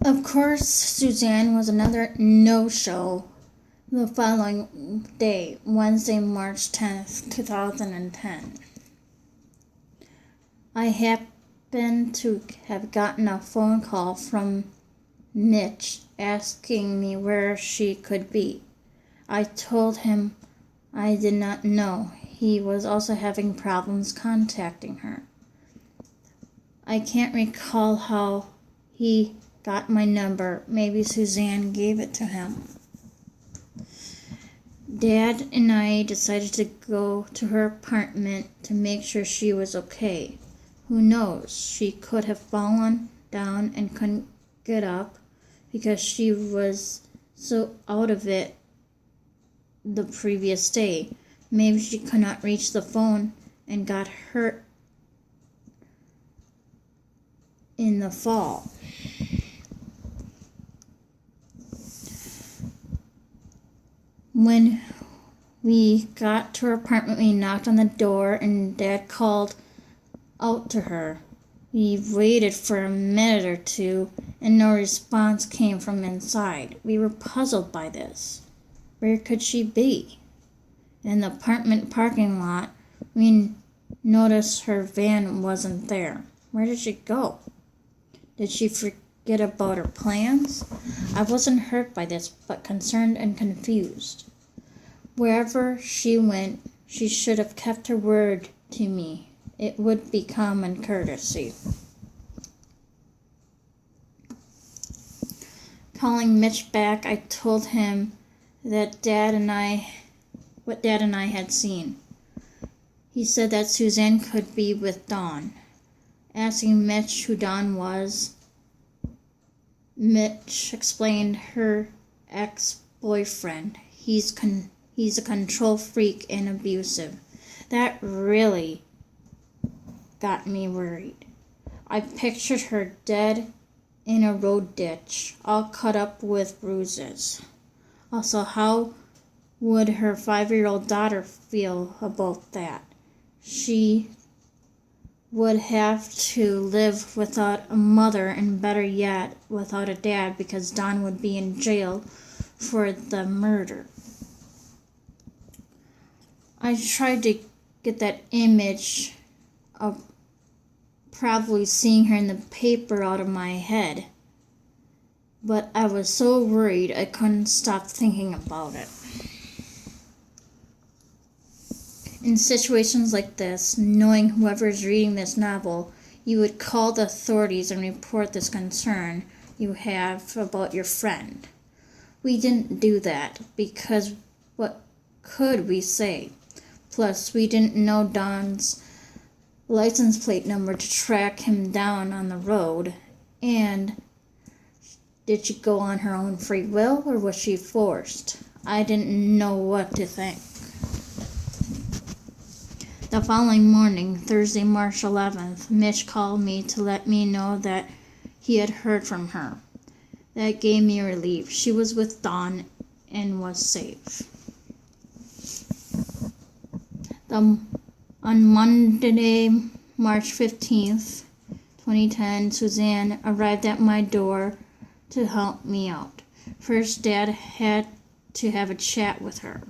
Of course, Suzanne was another no-show the following day, Wednesday, March 10th, 2010. I happened to have gotten a phone call from Mitch asking me where she could be. I told him I did not know. He was also having problems contacting her. I can't recall how he got my number. Maybe Suzanne gave it to him. Dad and I decided to go to her apartment to make sure she was okay. Who knows? She could have fallen down and couldn't get up because she was so out of it the previous day. Maybe she could not reach the phone and got hurt in the fall. When we got to her apartment, we knocked on the door and Dad called out to her. We waited for a minute or two and no response came from inside. We were puzzled by this. Where could she be? In the apartment parking lot, we noticed her van wasn't there. Where did she go? Did she forget about her plans? I wasn't hurt by this, but concerned and confused. Wherever she went, she should have kept her word to me. It would be common courtesy. Calling Mitch back, I told him that what Dad and I had seen. He said that Suzanne could be with Dawn. Asking Mitch who Dawn was, Mitch explained her ex-boyfriend. He's a control freak and abusive. That really got me worried. I pictured her dead in a road ditch, all cut up with bruises. Also, how would her 5-year-old daughter feel about that? She would have to live without a mother and, better yet, without a dad because Don would be in jail for the murder. I tried to get that image of probably seeing her in the paper out of my head, but I was so worried I couldn't stop thinking about it. In situations like this, knowing whoever's reading this novel, you would call the authorities and report this concern you have about your friend. We didn't do that because what could we say? Plus, we didn't know Don's license plate number to track him down on the road. And did she go on her own free will or was she forced? I didn't know what to think. The following morning, Thursday, March 11th, Mitch called me to let me know that he had heard from her. That gave me relief. She was with Dawn and was safe. On Monday, March 15th, 2010, Suzanne arrived at my door to help me out. First, Dad had to have a chat with her.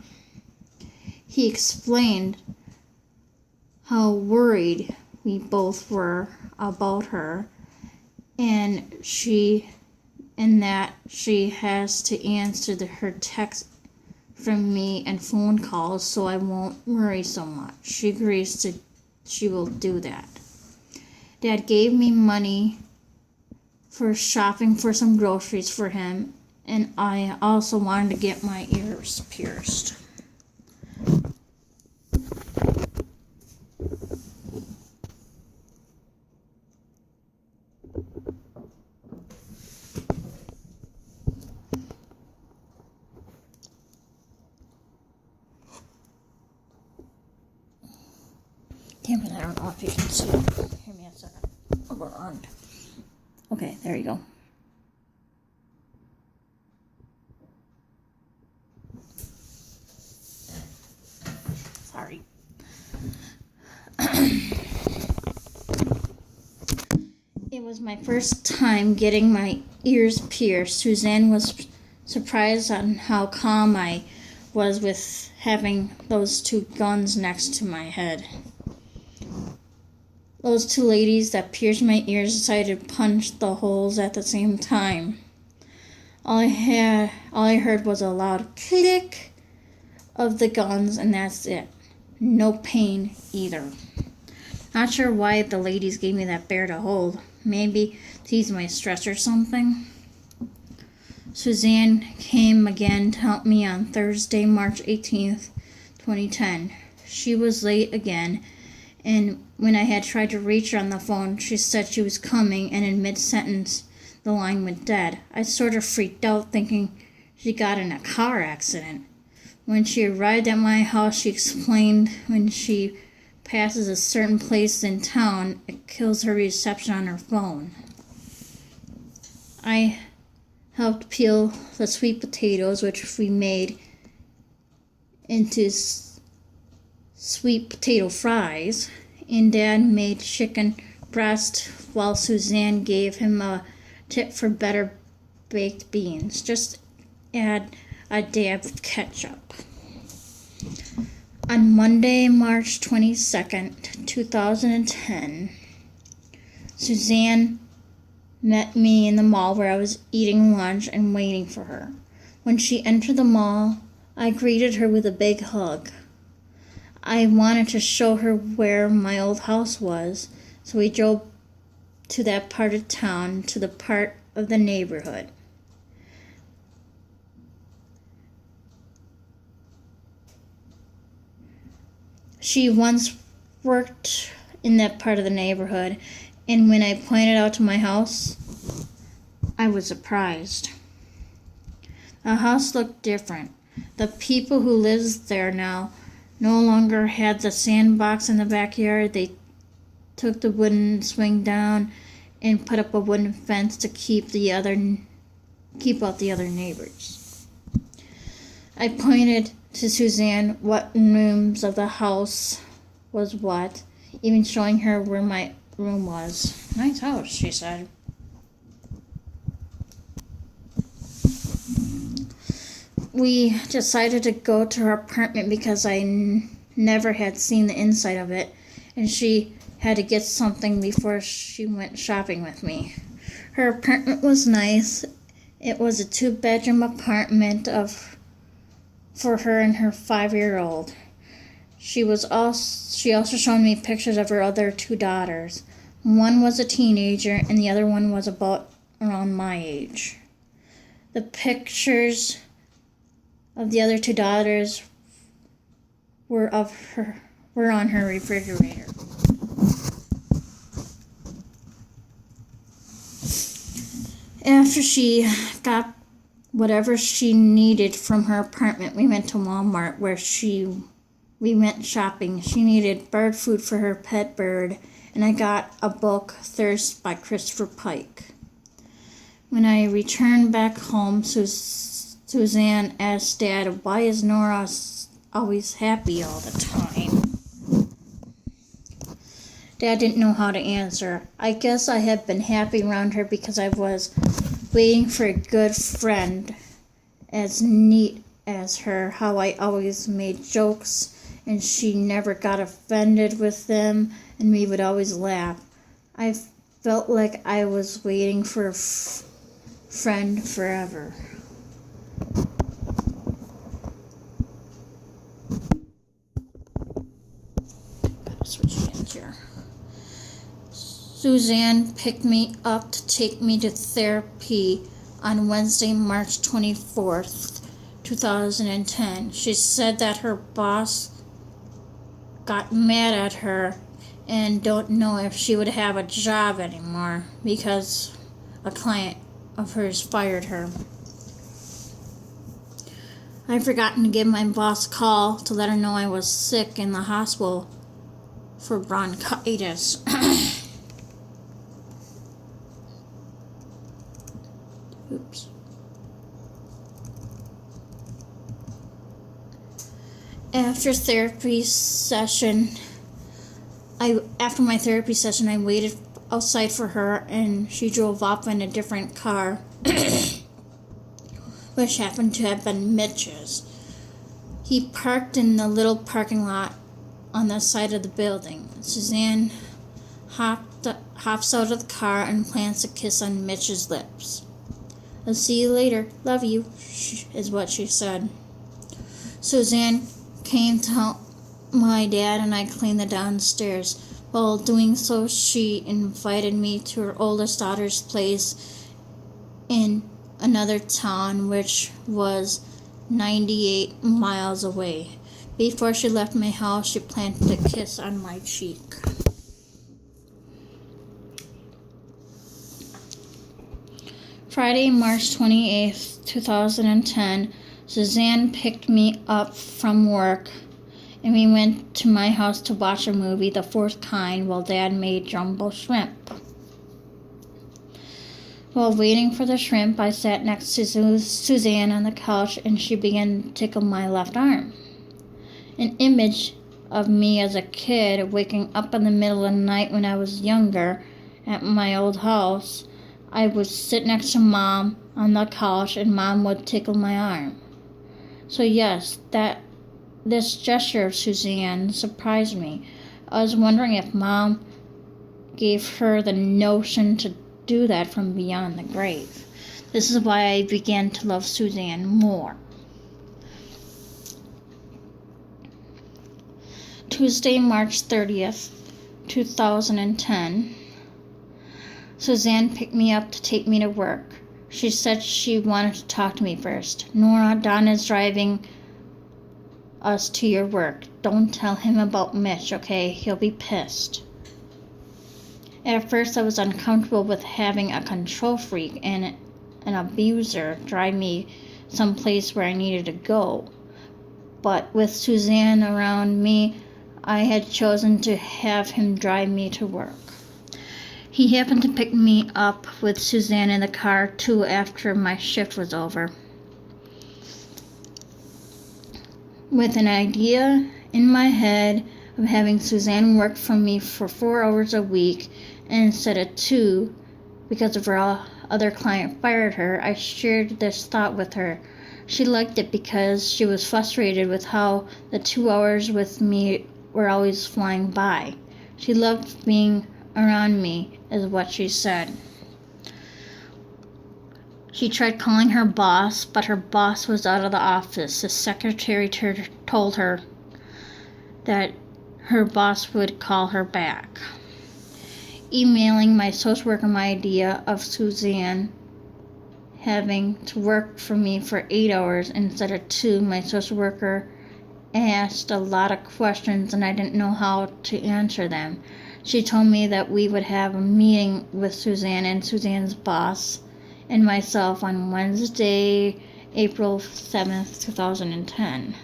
He explained how worried we both were about her and that she has to answer her text from me and phone calls so I won't worry so much. She agrees she will do that. Dad gave me money for shopping for some groceries for him, and I also wanted to get my ears pierced. Damn it, I don't know if you can see it. Hear me a second. Over on. Okay, there you go. Sorry. It was my first time getting my ears pierced. Suzanne was surprised on how calm I was with having those two guns next to my head. Those two ladies that pierced my ears decided to punch the holes at the same time. All I heard was a loud click of the guns, and that's it. No pain either. Not sure why the ladies gave me that bear to hold. Maybe to ease my stress or something. Suzanne came again to help me on Thursday, March 18th, 2010. She was late again, and when I had tried to reach her on the phone, she said she was coming, and in mid-sentence, the line went dead. I sort of freaked out, thinking she got in a car accident. When she arrived at my house, she explained when she passes a certain place in town, it kills her reception on her phone. I helped peel the sweet potatoes, which we made into sweet potato fries, and Dad made chicken breast while Suzanne gave him a tip for better baked beans. Just add a dab of ketchup. On Monday, March 22nd, 2010, Suzanne met me in the mall where I was eating lunch and waiting for her. When she entered the mall, I greeted her with a big hug. I wanted to show her where my old house was, so we drove to that part of town, to the part of the neighborhood. She once worked in that part of the neighborhood, and when I pointed out to my house, I was surprised. The house looked different. The people who lived there now no longer had the sandbox in the backyard. They took the wooden swing down and put up a wooden fence to keep out the other neighbors. I pointed to Suzanne what rooms of the house was what, even showing her where my room was. Nice house, she said. We decided to go to her apartment because I never had seen the inside of it, and she had to get something before she went shopping with me. Her apartment was nice. It was a 2-bedroom apartment for her and her 5-year-old. She also showed me pictures of her other 2 daughters. One was a teenager and the other one was about around my age. The pictures of the other 2 daughters were on her refrigerator. After she got whatever she needed from her apartment, we went to Walmart where we went shopping. She needed bird food for her pet bird, and I got a book, Thirst by Christopher Pike. When I returned back home, Suzanne asked Dad, why is Nora always happy all the time? Dad didn't know how to answer. I guess I had been happy around her because I was waiting for a good friend as neat as her, how I always made jokes and she never got offended with them, and we would always laugh. I felt like I was waiting for a friend forever. Gotta switch hands here. Suzanne picked me up to take me to therapy on Wednesday, March 24th, 2010. She said that her boss got mad at her and don't know if she would have a job anymore because a client of hers fired her. I'd forgotten to give my boss a call to let her know I was sick in the hospital for bronchitis. Oops. After my therapy session, I waited outside for her, and she drove off in a different car, which happened to have been Mitch's. He parked in the little parking lot on the side of the building. Suzanne hops out of the car and plants a kiss on Mitch's lips. "I'll see you later. Love you," is what she said. Suzanne came to help my dad and I clean the downstairs. While doing so, she invited me to her oldest daughter's place in another town, which was 98 miles away. Before she left my house, she planted a kiss on my cheek. Friday, March 28th, 2010, Suzanne picked me up from work and we went to my house to watch a movie, The Fourth Kind, while Dad made jumbo shrimp. While waiting for the shrimp, I sat next to Suzanne on the couch and she began to tickle my left arm. An image of me as a kid waking up in the middle of the night when I was younger at my old house. I would sit next to Mom on the couch and Mom would tickle my arm. So yes, this gesture of Suzanne surprised me. I was wondering if Mom gave her the notion to do that from beyond the grave. This is why I began to love Suzanne more. Tuesday, March 30th, 2010. Suzanne picked me up to take me to work. She said she wanted to talk to me first. "Nora, Don is driving us to your work. Don't tell him about Mitch, okay? He'll be pissed." At first, I was uncomfortable with having a control freak and an abuser drive me someplace where I needed to go. But with Suzanne around me, I had chosen to have him drive me to work. He happened to pick me up with Suzanne in the car, too, after my shift was over. With an idea in my head of having Suzanne work for me for 4 hours a week instead of 2 because of her other client fired her, I shared this thought with her. She liked it because she was frustrated with how the 2 hours with me were always flying by. She loved being around me, is what she said. She tried calling her boss, but her boss was out of the office. The secretary told her that her boss would call her back. Emailing my social worker my idea of Suzanne having to work for me for 8 hours instead of 2, my social worker asked a lot of questions and I didn't know how to answer them. She told me that we would have a meeting with Suzanne and Suzanne's boss and myself on Wednesday, April 7th, 2010.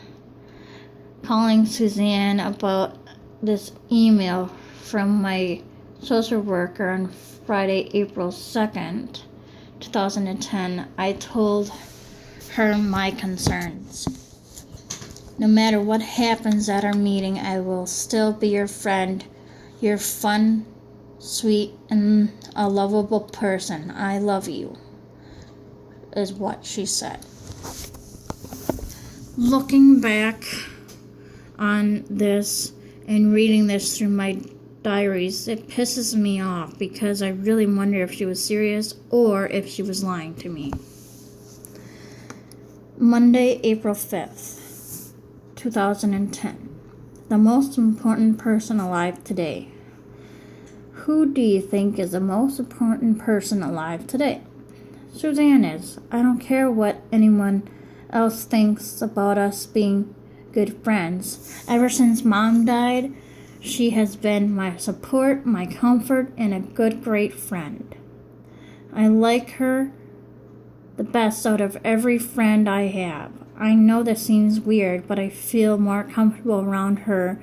Calling Suzanne about this email from my social worker on Friday, April 2nd, 2010, I told her my concerns. "No matter what happens at our meeting, I will still be your friend. You're fun, sweet, and a lovable person. I love you," is what she said. Looking back on this and reading this through my diaries, it pisses me off because I really wonder if she was serious or if she was lying to me. Monday, April 5th, 2010. The most important person alive today. Who do you think is the most important person alive today? Suzanne is. I don't care what anyone else thinks about us being good friends. Ever since Mom died, she has been my support, my comfort, and a great friend. I like her the best out of every friend I have. I know this seems weird, but I feel more comfortable around her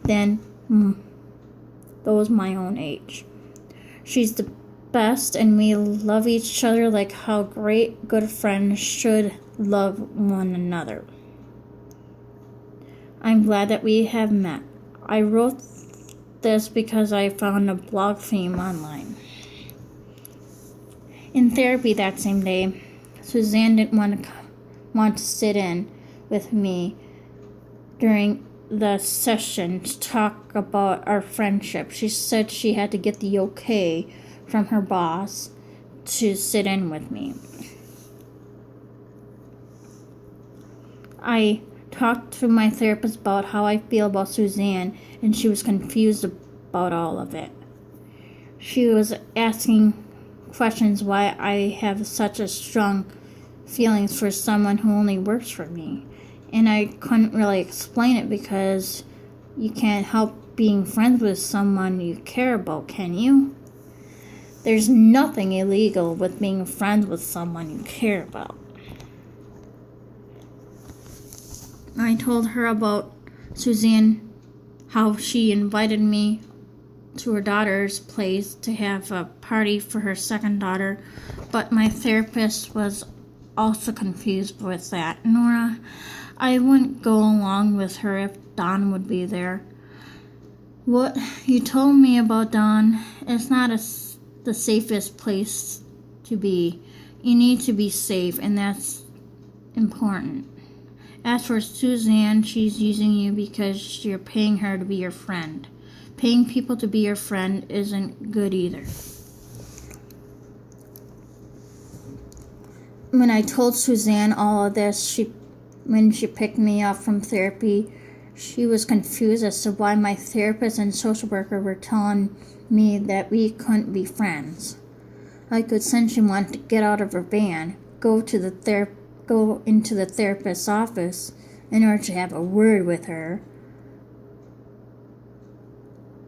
than those my own age. She's the best, and we love each other like how great good friends should love one another. I'm glad that we have met. I wrote this because I found a blog theme online. In therapy that same day, Suzanne didn't want to sit in with me during the session to talk about our friendship. She said she had to get the okay from her boss to sit in with me. I talked to my therapist about how I feel about Suzanne, and she was confused about all of it. She was asking questions why I have such a strong feelings for someone who only works for me. And I couldn't really explain it because you can't help being friends with someone you care about, can you? There's nothing illegal with being friends with someone you care about. I told her about Suzanne, how she invited me to her daughter's place to have a party for her second daughter, but my therapist was also confused with that. Nora, I wouldn't go along with her if Dawn would be there. What you told me about Dawn is not the safest place to be. You need to be safe, and that's important. As for Suzanne, she's using you because you're paying her to be your friend. Paying people to be your friend isn't good either. When I told Suzanne all of this, when she picked me up from therapy, she was confused as to why my therapist and social worker were telling me that we couldn't be friends. I could sense she wanted to get out of her van, go into the therapist's office in order to have a word with her,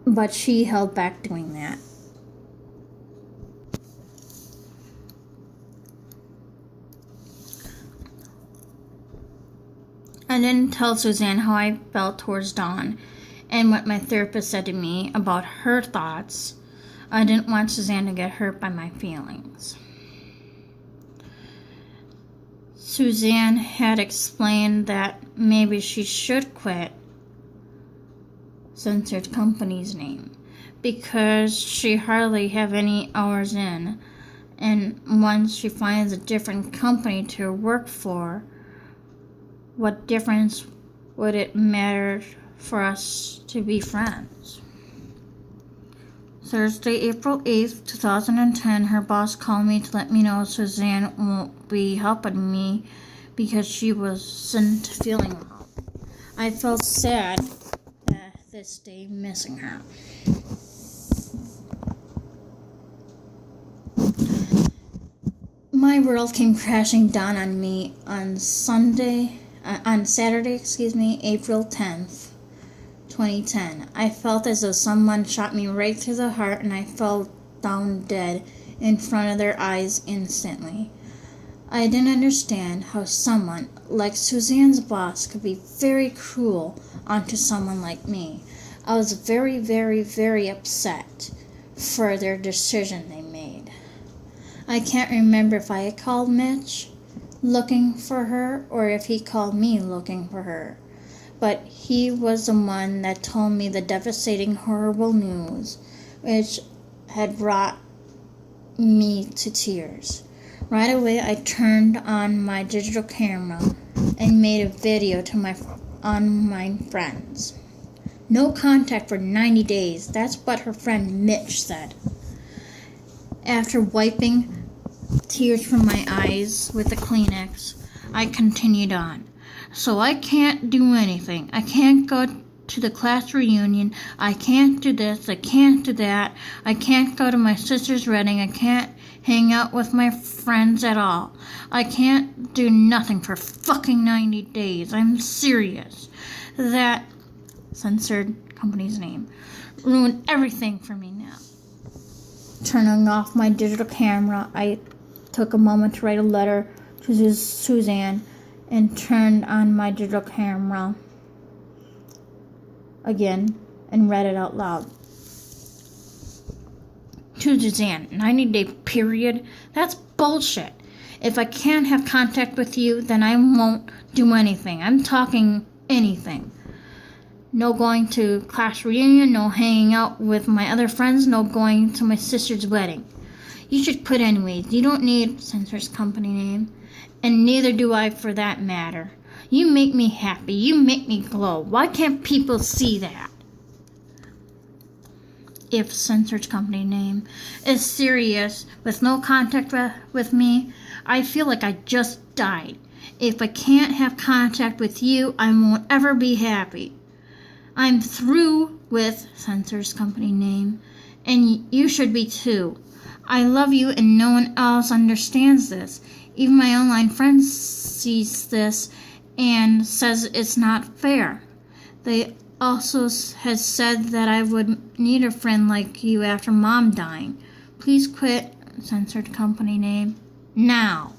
but she held back doing that. I didn't tell Suzanne how I felt towards Dawn and what my therapist said to me about her thoughts. I didn't want Suzanne to get hurt by my feelings. Suzanne had explained that maybe she should quit censored company's name because she hardly have any hours in, and once she finds a different company to work for, what difference would it matter for us to be friends? Thursday, April 8th, 2010, her boss called me to let me know Suzanne won't be helping me because she wasn't feeling well. I felt sad this day missing her. My world came crashing down on me on Saturday, April 10th, 2010. I felt as though someone shot me right through the heart, and I fell down dead in front of their eyes instantly. I didn't understand how someone like Suzanne's boss could be very cruel onto someone like me. I was very, very, very upset for their decision they made. I can't remember if I had called Mitch looking for her or if he called me looking for her, but he was the one that told me the devastating, horrible news, which had brought me to tears. Right away, I turned on my digital camera and made a video to my online friends. No contact for 90 days. That's what her friend Mitch said. After wiping tears from my eyes with a Kleenex, I continued on. So I can't do anything. I can't go to the class reunion. I can't do this. I can't do that. I can't go to my sister's wedding. I can't hang out with my friends at all. I can't do nothing for fucking 90 days. I'm serious. That censored company's name ruined everything for me now. Turning off my digital camera, I took a moment to write a letter to Suzanne and turned on my digital camera again and read it out loud. To Suzanne, 90-day period? That's bullshit. If I can't have contact with you, then I won't do anything. I'm talking anything. No going to class reunion, no hanging out with my other friends, no going to my sister's wedding. You should quit anyways. You don't need Censor's company name. And neither do I for that matter. You make me happy. You make me glow. Why can't people see that? If Censor's company name is serious with no contact with me, I feel like I just died. If I can't have contact with you, I won't ever be happy. I'm through with Censor's company name, and you should be too. I love you and no one else understands this. Even my online friend sees this and says it's not fair. They also has said that I would need a friend like you after Mom dying. Please quit Censored company name now.